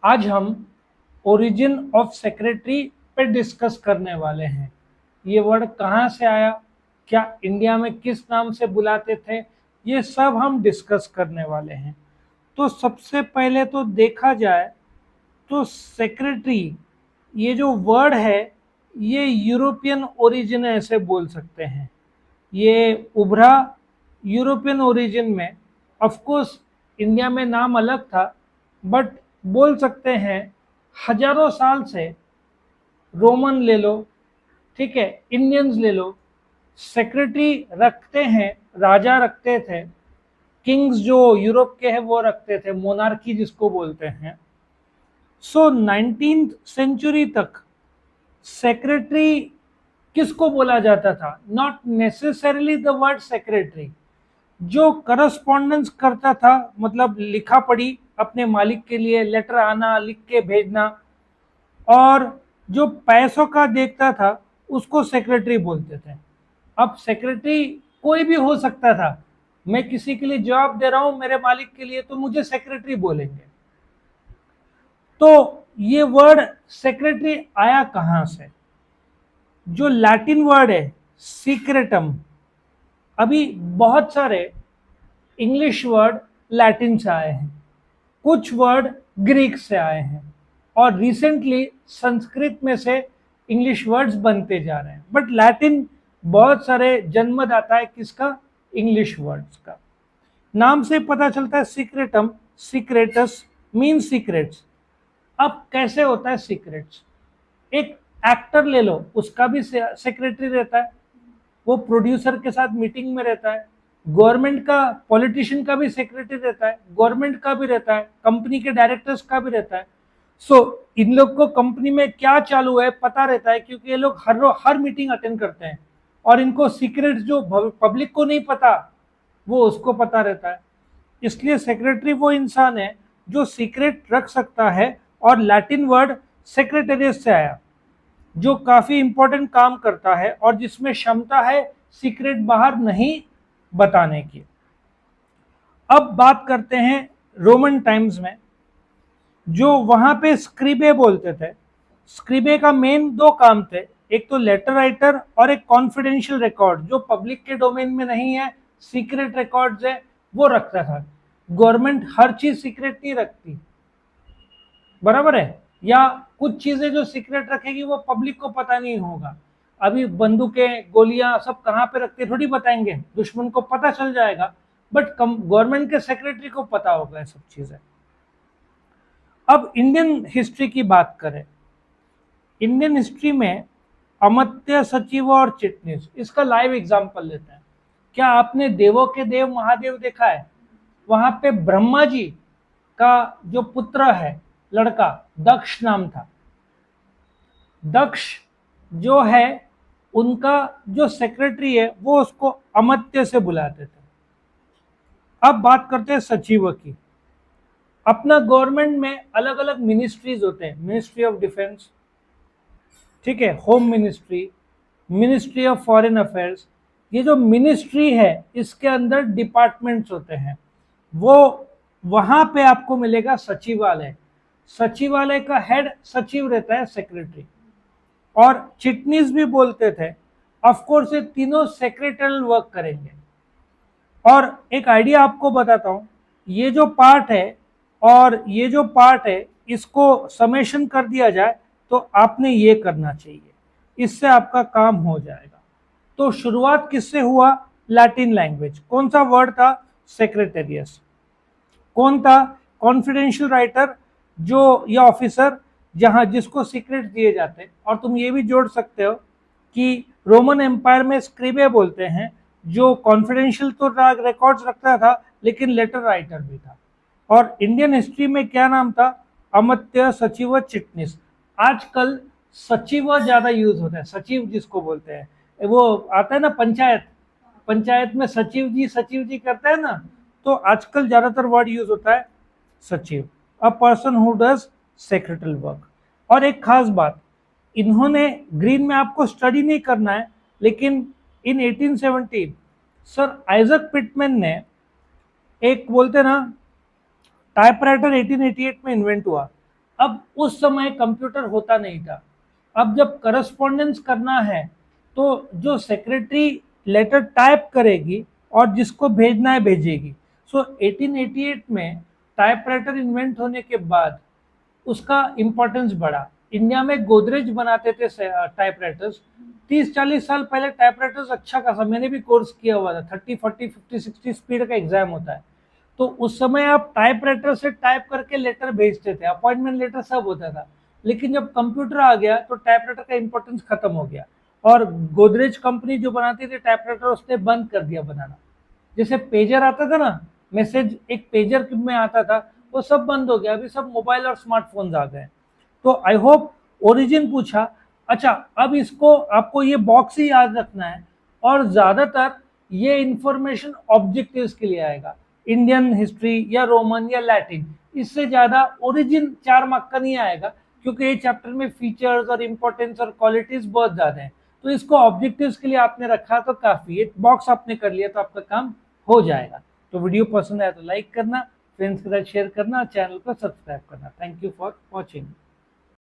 आज हम origin of secretary पे डिस्कस करने वाले हैं। ये वर्ड कहाँ से आया, क्या इंडिया में किस नाम से बुलाते थे, ये सब हम डिस्कस करने वाले हैं। तो सबसे पहले तो देखा जाए तो सेक्रेटरी ये जो वर्ड है ये यूरोपियन ओरिजिन ऐसे बोल सकते हैं। ये उभरा यूरोपियन ओरिजिन में। ऑफ कोर्स इंडिया में नाम अलग था, बट बोल सकते हैं हजारों साल से रोमन ले लो, ठीक है, इंडियंस ले लो, सेक्रेटरी रखते हैं, राजा रखते थे, किंग्स जो यूरोप के हैं वो रखते थे, मोनार्की जिसको बोलते हैं। सो 19th सेंचुरी तक सेक्रेटरी किसको बोला जाता था, not necessarily the word secretary. जो करस्पॉन्डेंस करता था, मतलब लिखा पढ़ी अपने मालिक के लिए, लेटर आना, लिख के भेजना, और जो पैसों का देखता था उसको सेक्रेटरी बोलते थे। अब सेक्रेटरी कोई भी हो सकता था। मैं किसी के लिए जवाब दे रहा हूं मेरे मालिक के लिए, तो मुझे सेक्रेटरी बोलेंगे। तो ये वर्ड सेक्रेटरी आया कहां से? जो लैटिन वर्ड है सीक्रेटम, अभी बहुत सारे इंग्लिश वर्ड लैटिन से आए हैं, कुछ वर्ड ग्रीक से आए हैं, और रिसेंटली संस्कृत में से इंग्लिश वर्ड्स बनते जा रहे हैं। बट लैटिन बहुत सारे जन्मदाता है किसका, इंग्लिश वर्ड्स का। नाम से पता चलता है सीक्रेटम, सीक्रेटस मीन सीक्रेट्स। अब कैसे होता है सीक्रेट्स? एक एक्टर ले लो, उसका भी सेक्रेटरी रहता है, वो प्रोड्यूसर के साथ मीटिंग में रहता है। गवर्नमेंट का, पॉलिटिशियन का भी सेक्रेटरी रहता है, गवर्नमेंट का भी रहता है, कंपनी के डायरेक्टर्स का भी रहता है। सो इन लोग को कंपनी में क्या चालू है पता रहता है, क्योंकि ये लोग हर मीटिंग अटेंड करते हैं, और इनको सीक्रेट जो पब्लिक को नहीं पता वो उसको पता रहता है। इसलिए सेक्रेटरी वो इंसान है जो सीक्रेट रख सकता है, और लैटिन वर्ड सेक्रेटेरिएट से आया, जो काफी इंपॉर्टेंट काम करता है और जिसमें क्षमता है सीक्रेट बाहर नहीं बताने की। अब बात करते हैं रोमन टाइम्स में, जो वहां पे स्क्रिबे बोलते थे। स्क्रिबे का मेन दो काम थे, एक तो लेटर राइटर और एक कॉन्फिडेंशियल रिकॉर्ड, जो पब्लिक के डोमेन में नहीं है, सीक्रेट रिकॉर्ड्स है, वो रखता था। गवर्नमेंट हर चीज सीक्रेट नहीं रखती, बराबर है, या कुछ चीजें जो सीक्रेट रखेगी वो पब्लिक को पता नहीं होगा। अभी बंदूकें, गोलियां सब कहाँ पे रखते थोड़ी बताएंगे, दुश्मन को पता चल जाएगा, बट गवर्नमेंट के सेक्रेटरी को पता होगा ये सब चीजें। अब इंडियन हिस्ट्री की बात करें, इंडियन हिस्ट्री में अमात्य, सचिव और चिटनीस, इसका लाइव एग्जांपल लेते हैं। क्या आपने देवों के देव महादेव देखा है? वहां पे ब्रह्मा जी का जो पुत्र है, लड़का, दक्ष नाम था, दक्ष जो है उनका जो सेक्रेटरी है वो उसको अमात्य से बुलाते थे। अब बात करते हैं सचिव की। अपना गवर्नमेंट में अलग अलग मिनिस्ट्रीज होते हैं, मिनिस्ट्री ऑफ डिफेंस, ठीक है, home ministry, ministry of foreign affairs. ये जो मिनिस्ट्री है इसके अंदर डिपार्टमेंट्स होते हैं, वो वहां पे आपको मिलेगा सचिवालय। सचिवालय का हेड सचिव रहता है, सेक्रेटरी, और चिटनीस भी बोलते थे। ऑफ कोर्स ये तीनों सेक्रेटरियल वर्क करेंगे। और एक आइडिया आपको बताता हूं, ये जो पार्ट है और ये जो पार्ट है, इसको समेशन कर दिया जाए तो आपने ये करना चाहिए, इससे आपका काम हो जाएगा। तो शुरुआत किससे हुआ? Latin language. कौन सा वर्ड था? सेक्रेटेरियस। कौन था? कॉन्फिडेंशियल राइटर, जो या ऑफिसर जहां जिसको सीक्रेट दिए जाते। और तुम ये भी जोड़ सकते हो कि रोमन एम्पायर में स्क्रिबे बोलते हैं, जो कॉन्फिडेंशियल तो रिकॉर्ड्स रखता था लेकिन लेटर राइटर भी था। और इंडियन हिस्ट्री में क्या नाम था? अमात्य, सचिव, चिटनीस। आजकल सचिव ज्यादा यूज होता है, सचिव जिसको बोलते हैं, वो आता है ना पंचायत, पंचायत में सचिव जी करता है ना, तो आजकल ज्यादातर वर्ड यूज होता है सचिव, a person who does secretarial work. और एक खास बात, इन्होंने ग्रीन में आपको स्टडी नहीं करना है, लेकिन इन 1817 सर आइजक पिटमैन ने, एक बोलते ना टाइपराइटर 1888 में इन्वेंट हुआ, अब उस समय कंप्यूटर होता नहीं था। अब जब करस्पॉन्डेंस करना है तो जो सेक्रेटरी लेटर टाइप करेगी और जिसको भेजना है भेजेगी। सो 1888 में टाइपराइटर इन्वेंट होने के बाद उसका इम्पोर्टेंस बढ़ा। इंडिया में गोदरेज बनाते थे टाइपराइटर्स। 30-40 साल पहले टाइपराइटर्स अच्छा खासा, मैंने भी कोर्स किया हुआ था, 30-40-50-60 स्पीड का एग्जाम होता है। तो उस समय आप टाइपराइटर से टाइप करके लेटर भेजते थे, अपॉइंटमेंट लेटर सब होता था। लेकिन जब कंप्यूटर आ गया तो टाइपराइटर का इंपॉर्टेंस खत्म हो गया, और गोदरेज कंपनी जो बनाती थी टाइपराइटर उसने बंद कर दिया बनाना। जैसे पेजर आता था ना, मैसेज एक पेजर में आता था, वो सब बंद हो गया। अभी सब मोबाइल और स्मार्टफोन्स आ गए। तो आई होप ओरिजिन पूछा। अच्छा, अब इसको आपको ये बॉक्स ही याद रखना है, और ज्यादातर ये इंफॉर्मेशन ऑब्जेक्टिव्स के लिए आएगा, इंडियन हिस्ट्री या रोमन या लैटिन। इससे ज्यादा ओरिजिन 4 मार्क का नहीं आएगा, क्योंकि ये चैप्टर में फीचर्स और इंपॉर्टेंस और क्वालिटीज बहुत ज्यादा है। तो इसको ऑब्जेक्टिव्स के लिए आपने रखा तो काफी, एक बॉक्स आपने कर लिया तो आपका काम हो जाएगा। तो वीडियो पसंद आया तो लाइक करना, फ्रेंड्स के साथ शेयर करना, चैनल को सब्सक्राइब करना। Thank you for watching.